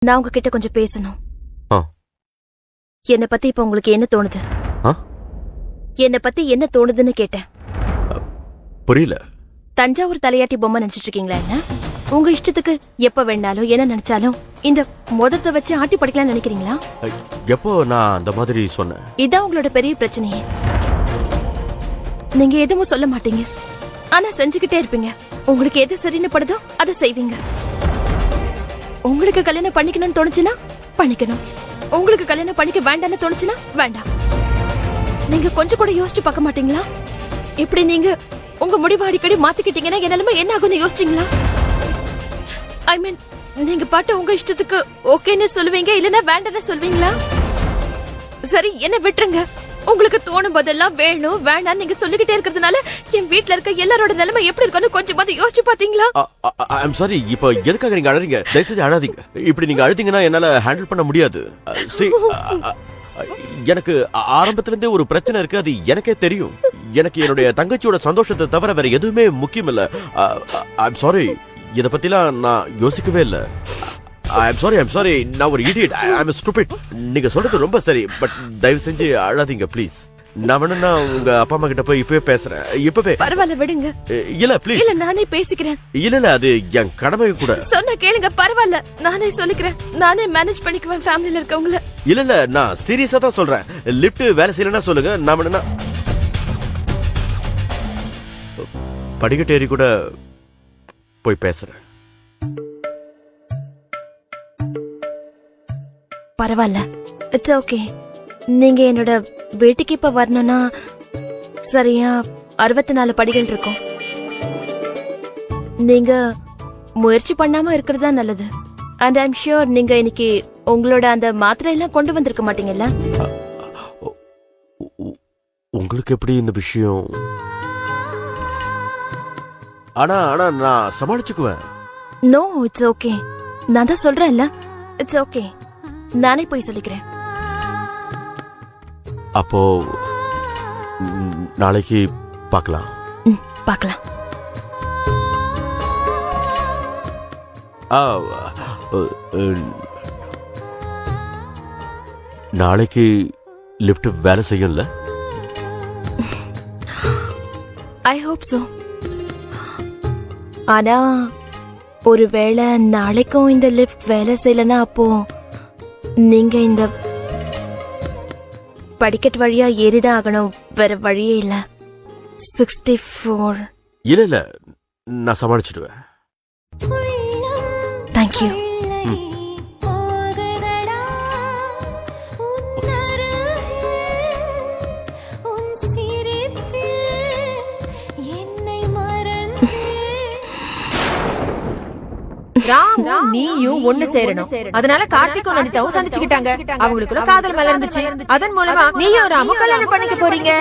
நான் உங்ககிட்ட கொஞ்சம் பேசணும். ஆ. என்ன பத்தி இப்ப உங்களுக்கு என்ன தோணுது? என்ன பத்தி என்ன தோணுதுன்னு கேட்டேன். புரியல. தஞ்சாவூர் தலையாட்டி பொம்மை நினைச்சிட்டு இருக்கீங்களா? என்ன உங்க இஷ்டத்துக்கு எப்ப வேணாலும் என்ன நினைச்சாலும் இந்த மொதத்தை வச்சு ஆட்டி படிக்கலாம் நினைக்கிறீங்களா? எப்போ நான் அந்த மாதிரி சொன்னேன்? இதான் உங்களோட பெரிய பிரச்சனையே. நீங்க எதுவும் சொல்ல மாட்டீங்க, ஆனா செஞ்சுக்கிட்டே இருப்பீங்க. உங்களுக்கு எது சரின்னு படுதோ அதை செய்வீங்க. உங்களுக்கு கல்யாணம் பண்ணிக்கணும்னு தோணுச்சுன்னா பண்ணிக்கணும், உங்களுக்கு கல்யாணம் பண்ணிக்க வேண்டாம்னு தோணுச்சுன்னா வேண்டாம். நீங்க கொஞ்சம் கூட யோசிச்சு பார்க்க மாட்டீங்களா? இப்படி நீங்க உங்க முடிவு அடிக்கடி மாத்திக்கிட்டீங்கன்னா என் நிலைமை என்ன ஆகும்னு யோசிச்சீங்களா? ஐ மீன், நீங்க பாட்டு உங்க இஷ்டத்துக்கு ஓகேன்னு சொல்லுவீங்க, இல்லன்னா வேண்டாம்னு சொல்வீங்களா? சரி, என்ன விட்டுருங்க. உங்களுக்கு தோணும் போதெல்லாம் வேணும் வேண்டாம் நீங்க சொல்லிக்கிட்டே இருக்கிறதுனால என் வீட்ல இருக்க எல்லாரோட நிலைமை எப்படி இருக்குன்னு கொஞ்சமாவது யோசிச்சு பாத்தீங்களா? I'm sorry. இப்போ எதுக்காக நீங்க அழறீங்க? தயவுசெய்து அழாதீங்க. இப்படி நீங்க அழுதீங்கன்னா என்னால ஹேண்டில் பண்ண முடியாது. எனக்கு ஆரம்பத்துல இருந்தே ஒரு பிரச்சனை இருக்கு, அது எனக்கே தெரியும். எனக்கு என்னுடைய தங்கச்சியோட சந்தோஷத்தை தவிர வேற எதுவுமே முக்கியம் இல்ல. ஐம் சாரி, இத பத்திலாம் நான் யோசிக்கவே இல்ல. I'm sorry. நான் ஒரு இடியட். I'm stupid. நீங்க சொல்றது ரொம்ப சரி, பட் தயவு செஞ்சு அழாதீங்க ப்ளீஸ். நான் வேணும்னா உங்க அப்பா அம்மா கிட்ட போய் இப்பவே பேசுறேன். இப்பவே. பரவாயில்ல, விடுங்க. இல்ல ப்ளீஸ். இல்ல, நானே பேசிக்கிறேன். இல்ல அது என் கடமை கூட. சொன்ன கேளுங்க, பரவாயில்ல, நானே சொல்லிக்கிறேன். நானே மேனேஜ் பண்ணிக்குவேன் ஃபேமிலில இருக்கவங்கள. இல்ல நான் சீரியஸா தான் சொல்றேன். லிஃப்ட் வேலை செய்யலன்னா சொல்லுங்க, நான் வேணும்னா படிக்கட்டு ஏறி கூட போய் பேசுறேன். பரவாயில்ல, இட்ஸ் ஓகே. நீங்க என்னோட வீட்டுக்கு இப்ப வரணும்னா சரியா 64 படிகள் இருக்கும். நீங்க முயற்சி பண்ணாம இருக்கிறது தான் நல்லது. அண்ட் ஐம் ஷூர் நீங்க இன்னைக்கு உங்களோட அந்த மாத்திரை எல்லாம் கொண்டு வந்திருக்க மாட்டீங்கல்ல? உங்களுக்கு எப்படி இந்த விஷயம்? ஆனா நான் சமாளிச்சுக்குவேன். No, it's okay. நான் தான் சொல்றேன்ல, இட்ஸ் ஓகே. நானே போய் சொல்லிக்கிறேன். அப்போ நாளைக்கு பார்க்கலாம். பார்க்கலாம். நாளைக்கு லிஃப்ட் வேலை செய்யும்ல? I hope so. ஆனா ஒருவேளை நாளைக்கும் இந்த லிஃப்ட் வேலை செய்யலன்னா அப்போ நீங்க இந்த படிக்கட்டு வழியா ஏறிதான் ஆகணும். வேற வழியே இல்ல. 64. இல்ல நான் சமாளிச்சிடுவேன். தேங்க்யூ. ராமும் நீயும் ஒண்ணு சேரணும். அதனால கார்த்திக்கும் நந்திதாவும் சந்திச்சுக்கிட்டாங்க. அவங்களுக்குள்ள காதல் மலர்ந்துச்சு. அதன் மூலமா நீயும் ராமும் கல்யாணம் பண்ணிக்க போறீங்க.